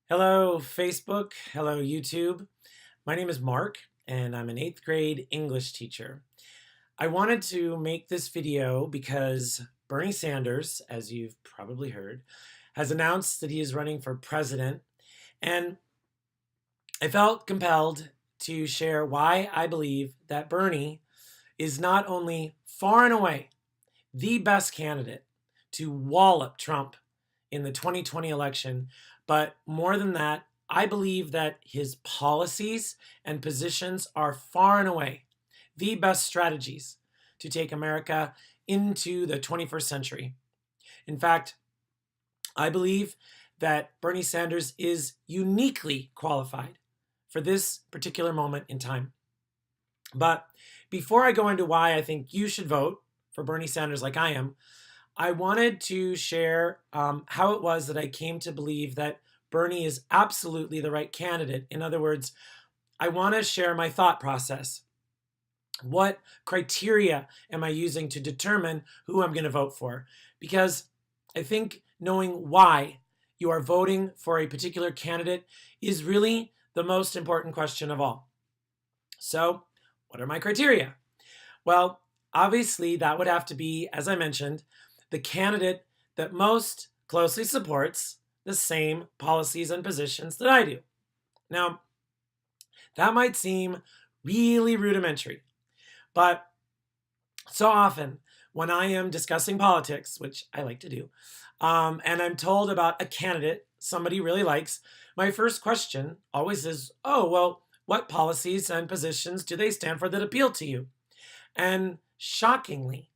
Hello, Facebook. Hello, YouTube. My name is Mark, and I'm an 8th grade English teacher. I wanted to make this video because Bernie Sanders, as you've probably heard, has announced that he is running for president, and I felt compelled to share why I believe that Bernie is not only far and away the best candidate to wallop Trump in the 2020 election, but more than that, I believe that his policies and positions are far and away the best strategies to take America into the 21st century. In fact, I believe that Bernie Sanders is uniquely qualified for this particular moment in time. But before I go into why I think you should vote for Bernie Sanders like I am, I wanted to share how it was that I came to believe that Bernie is absolutely the right candidate. In other words, I want to share my thought process. What criteria am I using to determine who I'm going to vote for? Because I think knowing why you are voting for a particular candidate is really the most important question of all. So, what are my criteria? Well, obviously, that would have to be, as I mentioned, the candidate that most closely supports the same policies and positions that I do. Now, that might seem really rudimentary, but so often when I am discussing politics, which I like to do, and I'm told about a candidate somebody really likes, my first question always is, oh, well, what policies and positions do they stand for that appeal to you? And shockingly,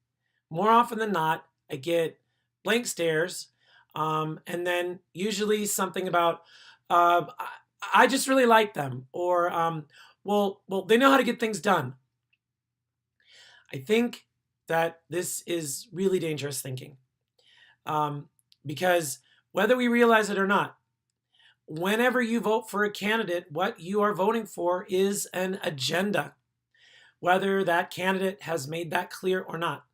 more often than not, I get blank stares, and then usually something about, I just really like them, or well, they know how to get things done. I think that this is really dangerous thinking, because whether we realize it or not, whenever you vote for a candidate, what you are voting for is an agenda, whether that candidate has made that clear or not.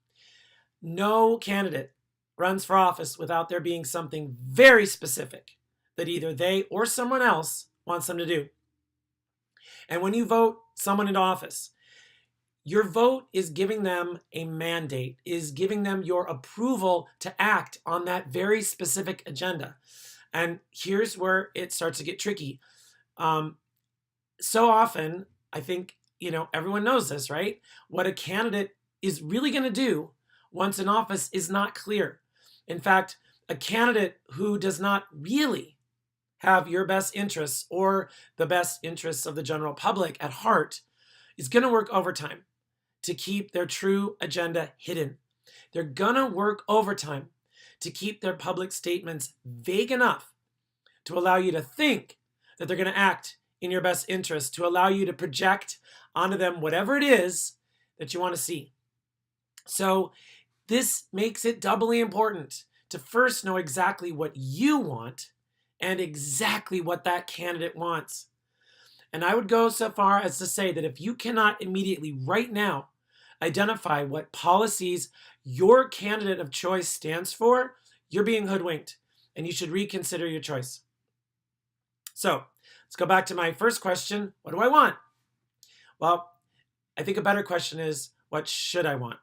No candidate runs for office without there being something very specific that either they or someone else wants them to do. And when you vote someone into office, your vote is giving them a mandate, is giving them your approval to act on that very specific agenda. And here's where it starts to get tricky. So often, I think, everyone knows this, right? What a candidate is really going to do once in office is not clear. In fact, a candidate who does not really have your best interests or the best interests of the general public at heart is going to work overtime to keep their true agenda hidden. They're going to work overtime to keep their public statements vague enough to allow you to think that they're going to act in your best interest, to allow you to project onto them whatever it is that you want to see. So this makes it doubly important to first know exactly what you want and exactly what that candidate wants. And I would go so far as to say that if you cannot immediately, right now, identify what policies your candidate of choice stands for, you're being hoodwinked and you should reconsider your choice. So let's go back to my first question. What do I want? Well, I think a better question is, what should I want?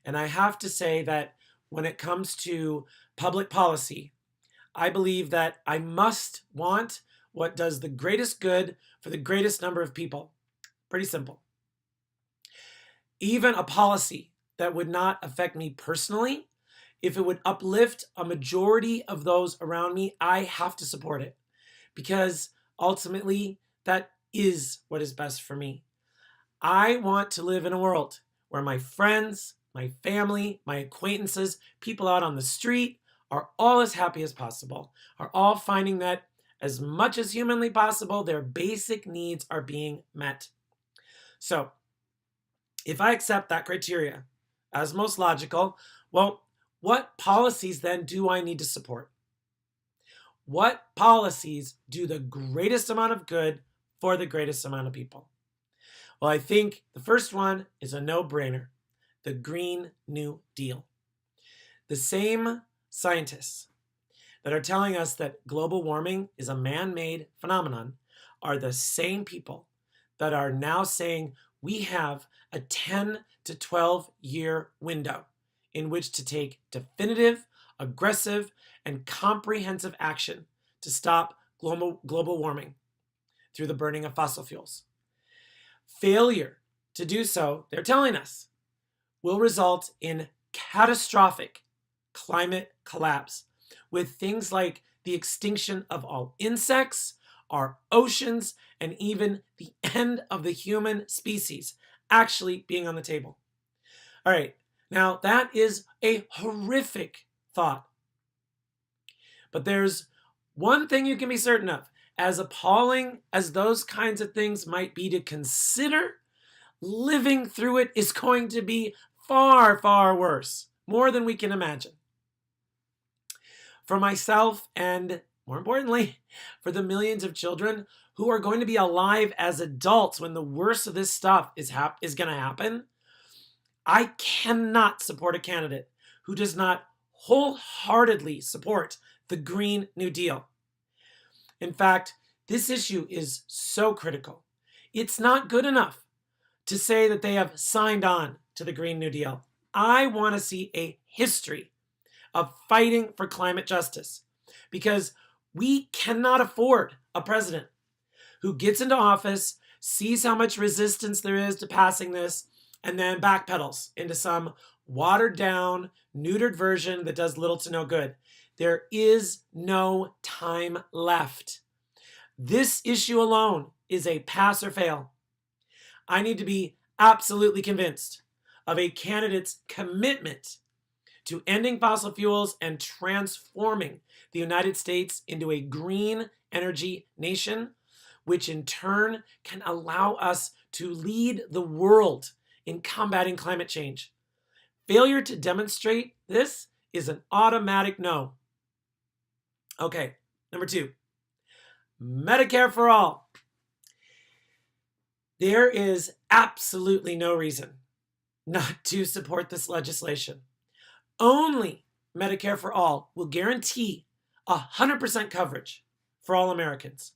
And I have to say that when it comes to public policy, I believe that I must want what does the greatest good for the greatest number of people. Pretty simple. Even a policy that would not affect me personally, if it would uplift a majority of those around me, I have to support it, because ultimately that is what is best for me. I want to live in a world where my friends, my family, my acquaintances, people out on the street are all as happy as possible, are all finding that as much as humanly possible, their basic needs are being met. So if I accept that criteria as most logical, well, what policies then do I need to support? What policies do the greatest amount of good for the greatest amount of people? Well, I think the first one is a no-brainer, the Green New Deal. The same scientists that are telling us that global warming is a man-made phenomenon are the same people that are now saying we have a 10 to 12 year window in which to take definitive, aggressive, and comprehensive action to stop global warming through the burning of fossil fuels. Failure to do so, they're telling us, will result in catastrophic climate collapse with things like the extinction of all insects, our oceans, and even the end of the human species actually being on the table. All right, now that is a horrific thought. But there's one thing you can be certain of. As appalling as those kinds of things might be to consider, living through it is going to be far, far worse, more than we can imagine. For myself, and more importantly, for the millions of children who are going to be alive as adults when the worst of this stuff is going to happen, I cannot support a candidate who does not wholeheartedly support the Green New Deal. In fact, this issue is so critical. It's not good enough to say that they have signed on to the Green New Deal. I want to see a history of fighting for climate justice, because we cannot afford a president who gets into office, sees how much resistance there is to passing this, and then backpedals into some watered down, neutered version that does little to no good. There is no time left. This issue alone is a pass or fail. I need to be absolutely convinced of a candidate's commitment to ending fossil fuels and transforming the United States into a green energy nation, which in turn can allow us to lead the world in combating climate change. Failure to demonstrate this is an automatic no. Okay, number 2, Medicare for all. There is absolutely no reason not to support this legislation. Only Medicare for all will guarantee 100% coverage for all Americans.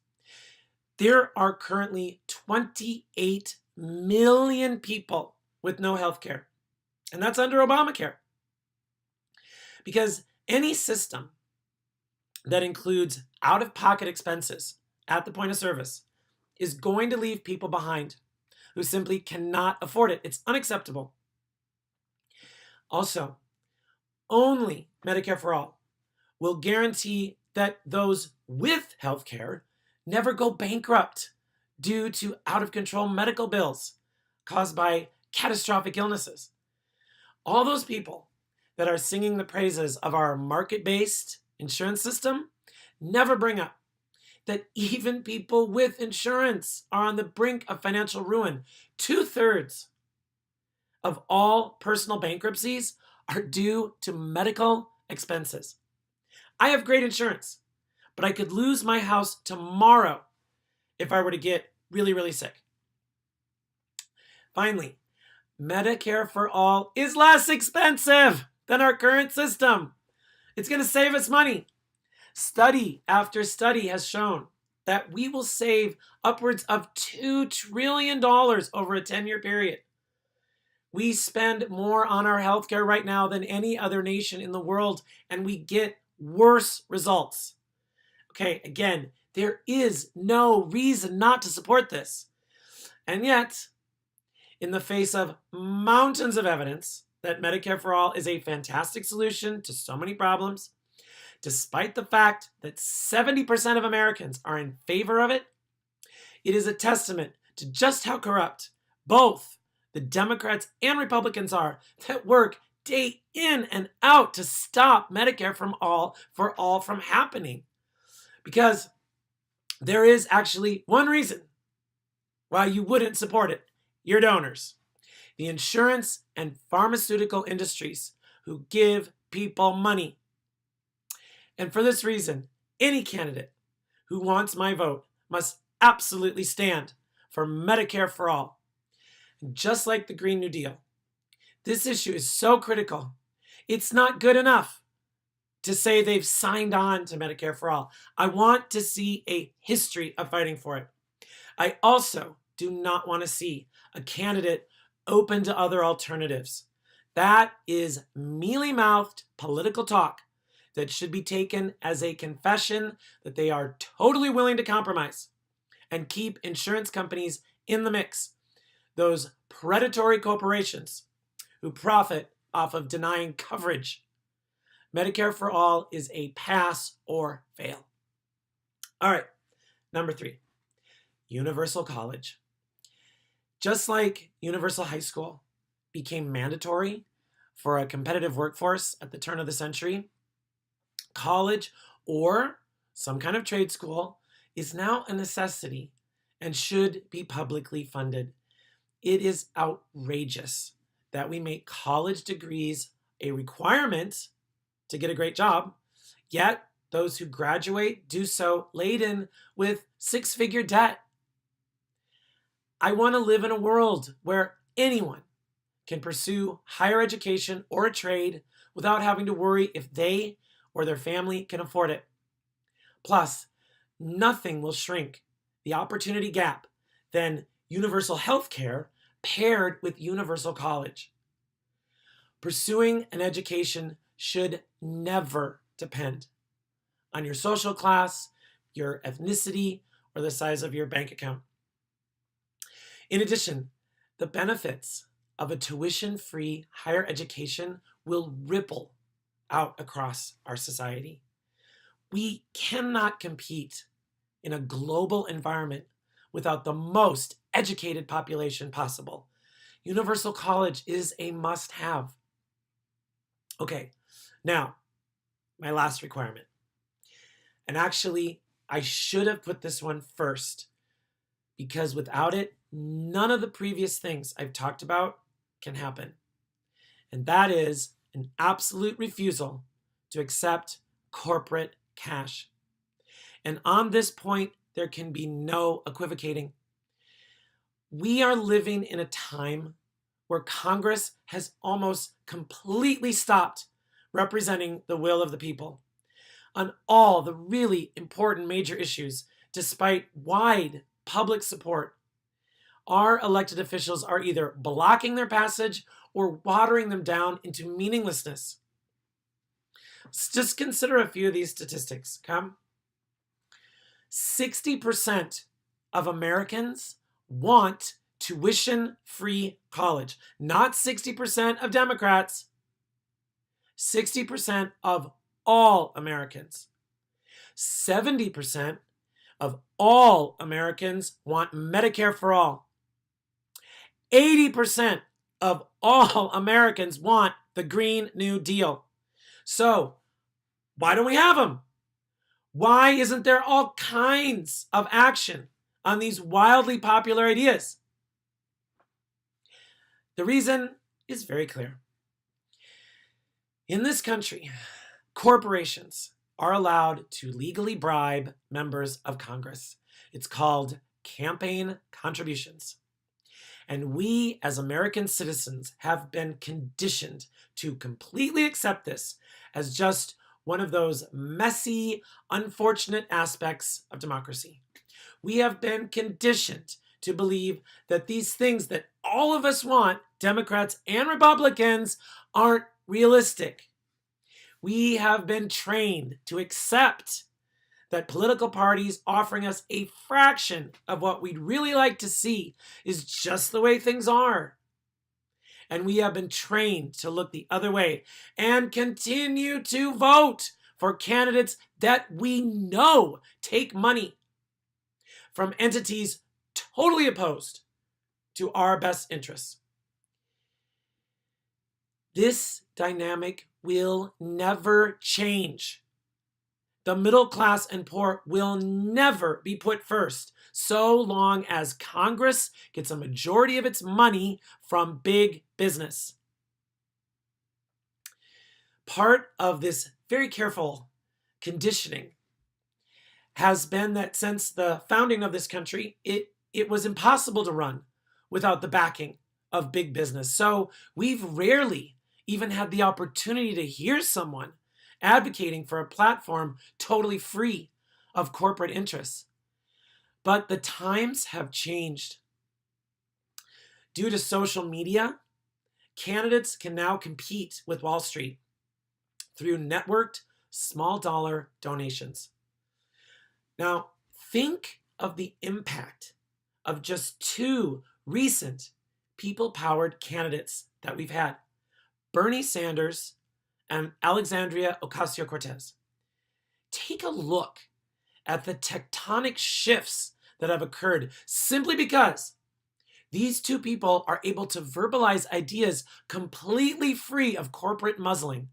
There are currently 28 million people with no health care, and that's under Obamacare. Because any system that includes out-of-pocket expenses at the point of service is going to leave people behind who simply cannot afford it. It's unacceptable. Also, only Medicare for all will guarantee that those with health care never go bankrupt due to out-of-control medical bills caused by catastrophic illnesses. All those people that are singing the praises of our market-based insurance system never bring up that even people with insurance are on the brink of financial ruin. 2/3 of all personal bankruptcies are due to medical expenses. I have great insurance, but I could lose my house tomorrow if I were to get really, really sick. Finally, Medicare for all is less expensive than our current system. It's going to save us money. Study after study has shown that we will save upwards of $2 trillion over a 10-year period. We spend more on our healthcare right now than any other nation in the world, and we get worse results. Okay, again, there is no reason not to support this. And yet, in the face of mountains of evidence that Medicare for all is a fantastic solution to so many problems, despite the fact that 70% of Americans are in favor of it, it is a testament to just how corrupt both the Democrats and Republicans are that work day in and out to stop Medicare for all from happening. Because there is actually one reason why you wouldn't support it: your donors, the insurance and pharmaceutical industries who give people money. And for this reason, any candidate who wants my vote must absolutely stand for Medicare for all. And just like the Green New Deal, this issue is so critical, it's not good enough to say they've signed on to Medicare for all. I want to see a history of fighting for it. I also do not want to see a candidate open to other alternatives. That is mealy-mouthed political talk that should be taken as a confession that they are totally willing to compromise and keep insurance companies in the mix, those predatory corporations who profit off of denying coverage. Medicare for all is a pass or fail. All right, number 3, universal college. Just like universal high school became mandatory for a competitive workforce at the turn of the century, college or some kind of trade school is now a necessity and should be publicly funded. It is outrageous that we make college degrees a requirement to get a great job, yet those who graduate do so laden with 6-figure debt. I want to live in a world where anyone can pursue higher education or a trade without having to worry if they or their family can afford it. Plus, nothing will shrink the opportunity gap than universal health care paired with universal college. Pursuing an education should never depend on your social class, your ethnicity, or the size of your bank account. In addition, the benefits of a tuition-free higher education will ripple out across our society. We cannot compete in a global environment without the most educated population possible. Universal college is a must-have. Okay, now, my last requirement. And actually, I should have put this one first, because without it, none of the previous things I've talked about can happen. And that is an absolute refusal to accept corporate cash. And on this point, there can be no equivocating. We are living in a time where Congress has almost completely stopped representing the will of the people on all the really important major issues, despite wide public support. Our elected officials are either blocking their passage or watering them down into meaninglessness. Let's just consider a few of these statistics. 60% of Americans want tuition-free college. Not 60% of Democrats. 60% of all Americans. 70% of all Americans want Medicare for all. 80% of all Americans want the Green New Deal. So, why don't we have them? Why isn't there all kinds of action on these wildly popular ideas? The reason is very clear. In this country, corporations are allowed to legally bribe members of Congress. It's called campaign contributions. And we, as American citizens, have been conditioned to completely accept this as just one of those messy, unfortunate aspects of democracy. We have been conditioned to believe that these things that all of us want, Democrats and Republicans, aren't realistic. We have been trained to accept that political parties offering us a fraction of what we'd really like to see is just the way things are. And we have been trained to look the other way and continue to vote for candidates that we know take money from entities totally opposed to our best interests. This dynamic will never change. The middle class and poor will never be put first, so long as Congress gets a majority of its money from big business. Part of this very careful conditioning has been that since the founding of this country, it was impossible to run without the backing of big business. So we've rarely even had the opportunity to hear someone advocating for a platform totally free of corporate interests. But the times have changed. Due to social media, candidates can now compete with Wall Street through networked small dollar donations. Now, think of the impact of just two recent people-powered candidates that we've had, Bernie Sanders and Alexandria Ocasio-Cortez. Take a look at the tectonic shifts that have occurred simply because these two people are able to verbalize ideas completely free of corporate muzzling.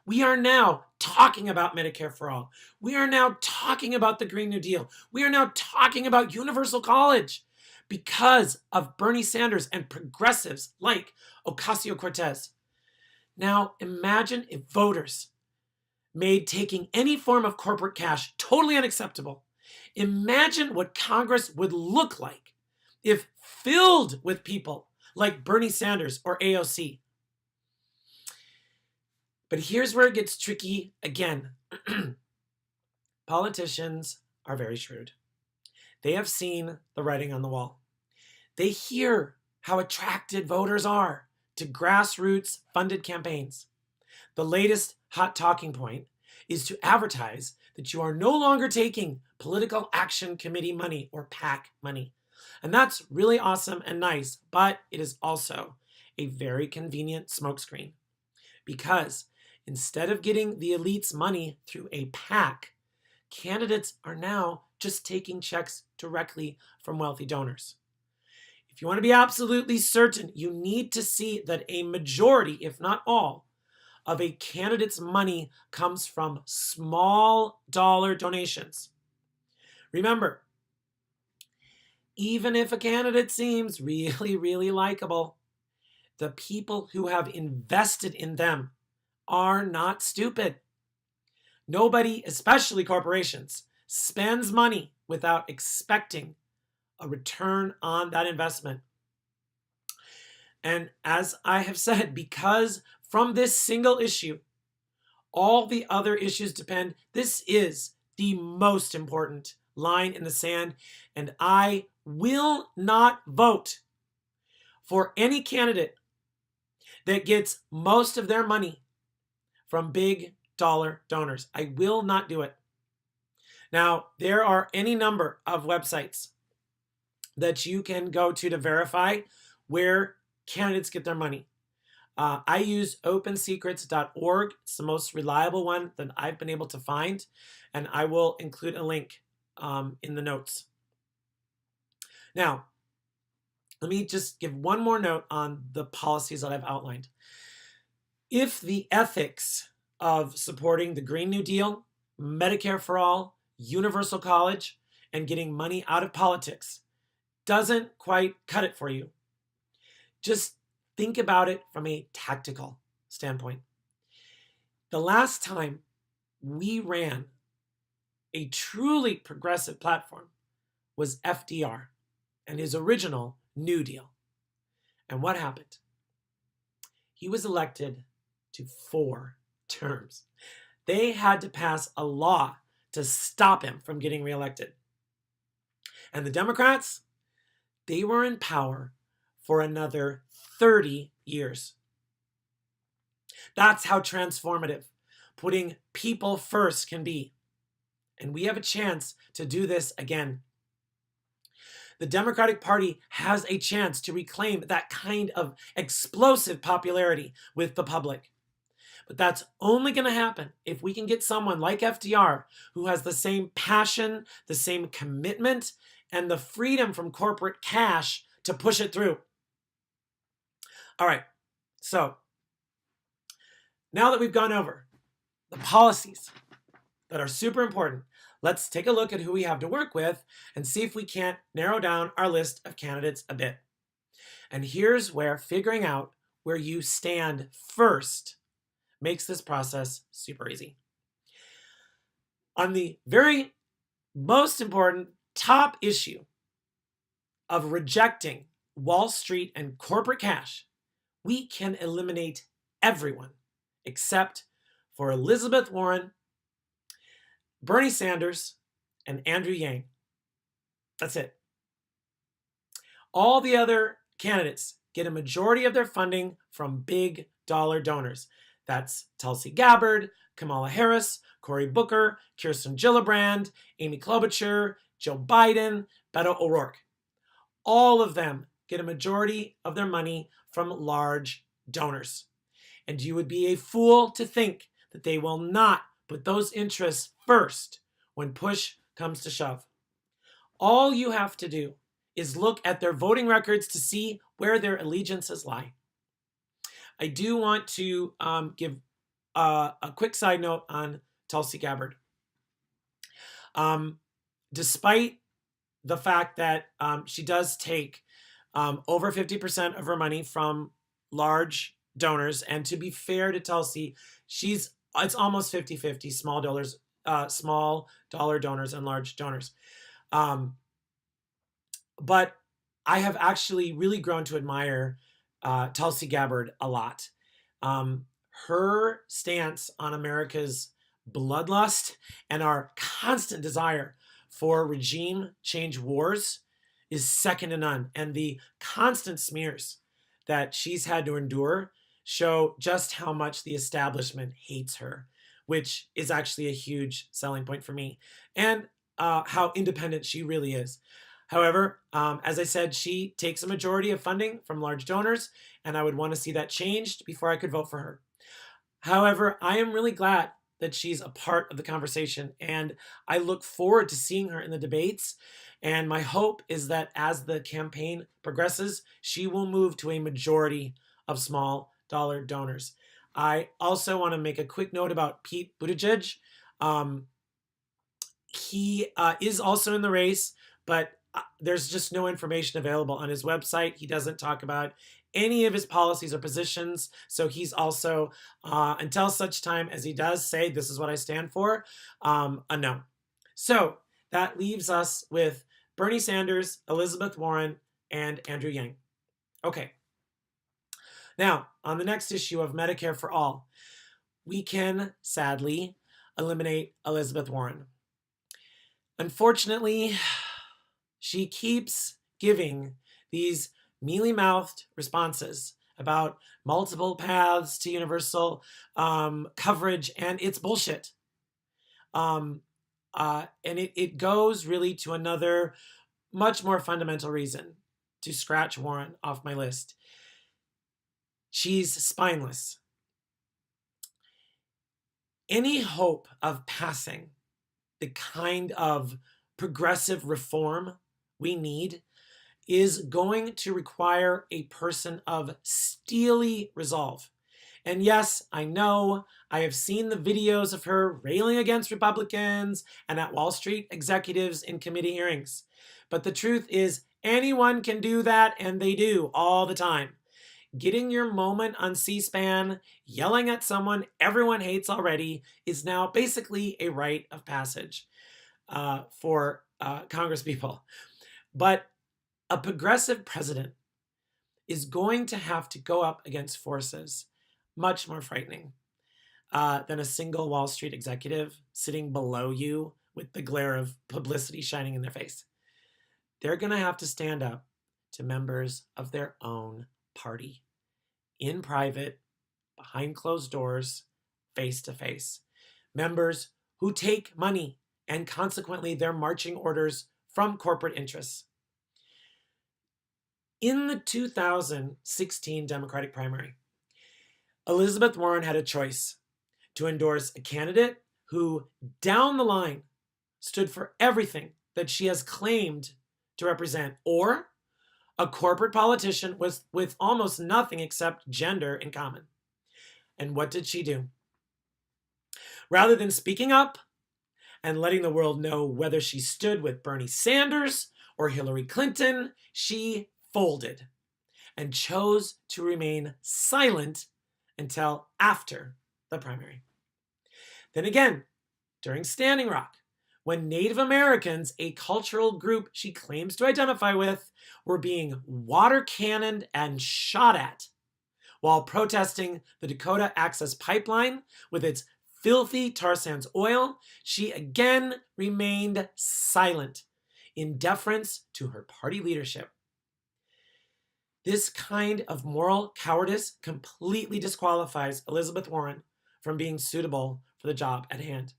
We are now talking about Medicare for all. We are now talking about the Green New Deal. We are now talking about universal college because of Bernie Sanders and progressives like Ocasio-Cortez. Now, imagine if voters made taking any form of corporate cash totally unacceptable. Imagine what Congress would look like if filled with people like Bernie Sanders or AOC. But here's where it gets tricky again. Politicians are very shrewd. They have seen the writing on the wall. They hear how attracted voters are to grassroots funded campaigns. The latest hot talking point is to advertise that you are no longer taking Political Action Committee money or PAC money. And that's really awesome and nice, but it is also a very convenient smokescreen because instead of getting the elite's money through a PAC, candidates are now just taking checks directly from wealthy donors. If you want to be absolutely certain, you need to see that a majority, if not all, of a candidate's money comes from small dollar donations. Remember, even if a candidate seems really, really likable, the people who have invested in them are not stupid. Nobody, especially corporations, spends money without expecting a return on that investment. And as I have said, because from this single issue, all the other issues depend, this is the most important line in the sand, and I will not vote for any candidate that gets most of their money from big dollar donors. I will not do it. Now, there are any number of websites that you can go to verify where candidates get their money. I use opensecrets.org. It's the most reliable one that I've been able to find, and I will include a link in the notes. Now, let me just give one more note on the policies that I've outlined. If the ethics of supporting the Green New Deal, Medicare for all, universal college, and getting money out of politics doesn't quite cut it for you, just think about it from a tactical standpoint. The last time we ran a truly progressive platform was FDR and his original New Deal. And what happened? He was elected to 4 terms. They had to pass a law to stop him from getting reelected. And the Democrats, they were in power for another 30 years. That's how transformative putting people first can be. And we have a chance to do this again. The Democratic Party has a chance to reclaim that kind of explosive popularity with the public. But that's only going to happen if we can get someone like FDR who has the same passion, the same commitment, and the freedom from corporate cash to push it through. All right, so now that we've gone over the policies that are super important, let's take a look at who we have to work with and see if we can't narrow down our list of candidates a bit. And here's where figuring out where you stand first makes this process super easy. On the very most important top issue of rejecting Wall Street and corporate cash, we can eliminate everyone except for Elizabeth Warren, Bernie Sanders, and Andrew Yang. That's it. All the other candidates get a majority of their funding from big dollar donors. That's Tulsi Gabbard, Kamala Harris, Cory Booker, Kirsten Gillibrand, Amy Klobuchar, Joe Biden, Beto O'Rourke. All of them get a majority of their money from large donors. And you would be a fool to think that they will not put those interests first when push comes to shove. All you have to do is look at their voting records to see where their allegiances lie. I do want to give a quick side note on Tulsi Gabbard. Despite the fact that she does take over 50% of her money from large donors, and to be fair to Tulsi, it's almost 50-50, small dollar donors and large donors. But I have actually really grown to admire Tulsi Gabbard a lot. Her stance on America's bloodlust and our constant desire for regime change wars is second to none. And the constant smears that she's had to endure show just how much the establishment hates her, which is actually a huge selling point for me, and how independent she really is. However, as I said, she takes a majority of funding from large donors, and I would want to see that changed before I could vote for her. However, I am really glad that she's a part of the conversation, and I look forward to seeing her in the debates. And my hope is that as the campaign progresses, she will move to a majority of small dollar donors. I also want to make a quick note about Pete Buttigieg. He is also in the race, but there's just no information available on his website. He doesn't talk about any of his policies or positions. So he's also, until such time as he does say, this is what I stand for, a no. So that leaves us with Bernie Sanders, Elizabeth Warren, and Andrew Yang. Okay. Now, on the next issue of Medicare for All, we can sadly eliminate Elizabeth Warren. Unfortunately, she keeps giving these mealy-mouthed responses about multiple paths to universal coverage, and it's bullshit. And it goes really to another much more fundamental reason to scratch Warren off my list. She's spineless. Any hope of passing the kind of progressive reform we need is going to require a person of steely resolve. And yes, I know, I have seen the videos of her railing against Republicans and at Wall Street executives in committee hearings. But the truth is, anyone can do that, and they do all the time. Getting your moment on C-SPAN, yelling at someone everyone hates already, is now basically a rite of passage for congresspeople. But a progressive president is going to have to go up against forces much more frightening than a single Wall Street executive sitting below you with the glare of publicity shining in their face. They're going to have to stand up to members of their own party, in private, behind closed doors, face to face. Members who take money and consequently their marching orders from corporate interests. In the 2016 Democratic primary, Elizabeth Warren had a choice to endorse a candidate who, down the line, stood for everything that she has claimed to represent, or a corporate politician with almost nothing except gender in common. And what did she do? Rather than speaking up and letting the world know whether she stood with Bernie Sanders or Hillary Clinton, she folded and chose to remain silent until after the primary. Then again, during Standing Rock, when Native Americans, a cultural group she claims to identify with, were being water cannoned and shot at while protesting the Dakota Access Pipeline with its filthy tar sands oil, she again remained silent in deference to her party leadership. This kind of moral cowardice completely disqualifies Elizabeth Warren from being suitable for the job at hand.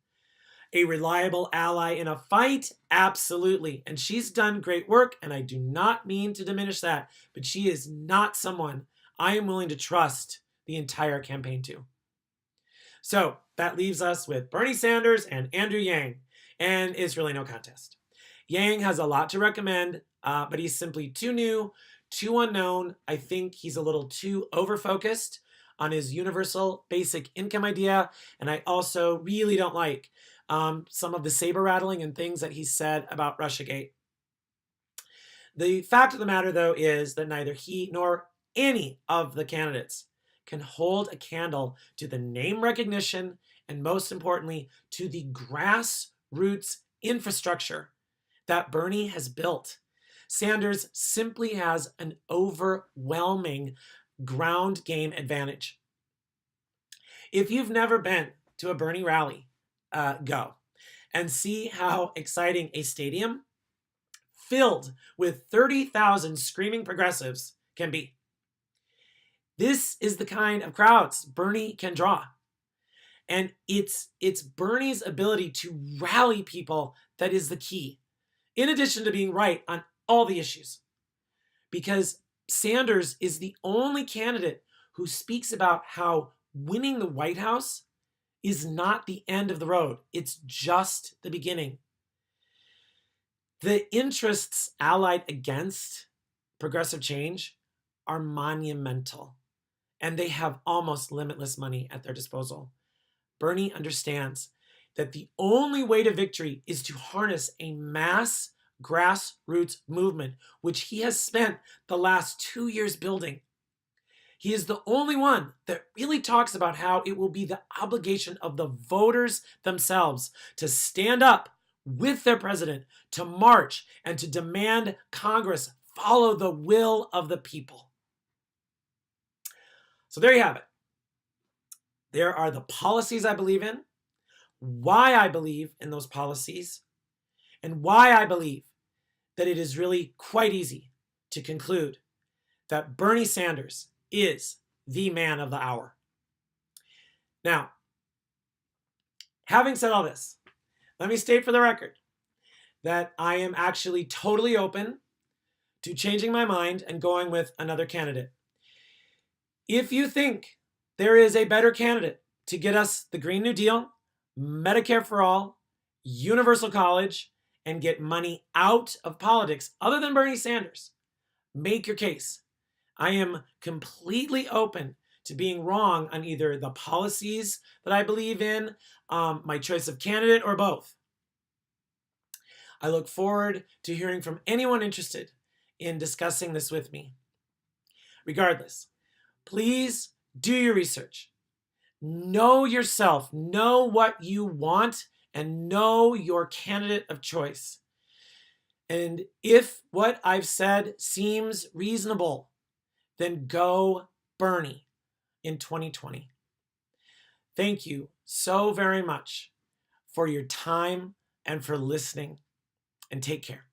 A reliable ally in a fight? Absolutely. And she's done great work, and I do not mean to diminish that, but she is not someone I am willing to trust the entire campaign to. So that leaves us with Bernie Sanders and Andrew Yang, and it's really no contest. Yang has a lot to recommend, but he's simply too new, too unknown. I think he's a little too over-focused on his universal basic income idea, and I also really don't like some of the saber rattling and things that he said about Russiagate. The fact of the matter, though, is that neither he nor any of the candidates can hold a candle to the name recognition and, most importantly, to the grassroots infrastructure that Bernie has built. Sanders simply has an overwhelming ground game advantage. If you've never been to a Bernie rally, go and see how exciting a stadium filled with 30,000 screaming progressives can be. This is the kind of crowds Bernie can draw. And it's Bernie's ability to rally people that is the key, in addition to being right on all the issues. Because Sanders is the only candidate who speaks about how winning the White House is not the end of the road. It's just the beginning. The interests allied against progressive change are monumental, and they have almost limitless money at their disposal. Bernie understands that the only way to victory is to harness a mass grassroots movement, which he has spent the last 2 years building. He is the only one that really talks about how it will be the obligation of the voters themselves to stand up with their president, to march, and to demand Congress follow the will of the people. So there you have it. There are the policies I believe in, why I believe in those policies, and why I believe that it is really quite easy to conclude that Bernie Sanders is the man of the hour. Now, having said all this, let me state for the record that I am actually totally open to changing my mind and going with another candidate. If you think there is a better candidate to get us the Green New Deal, Medicare for all, universal college, and get money out of politics other than Bernie Sanders, make your case. I am completely open to being wrong on either the policies that I believe in, my choice of candidate, or both. I look forward to hearing from anyone interested in discussing this with me. Regardless, please do your research. Know yourself, know what you want, and know your candidate of choice. And if what I've said seems reasonable, then go Bernie in 2020. Thank you so very much for your time and for listening, and take care.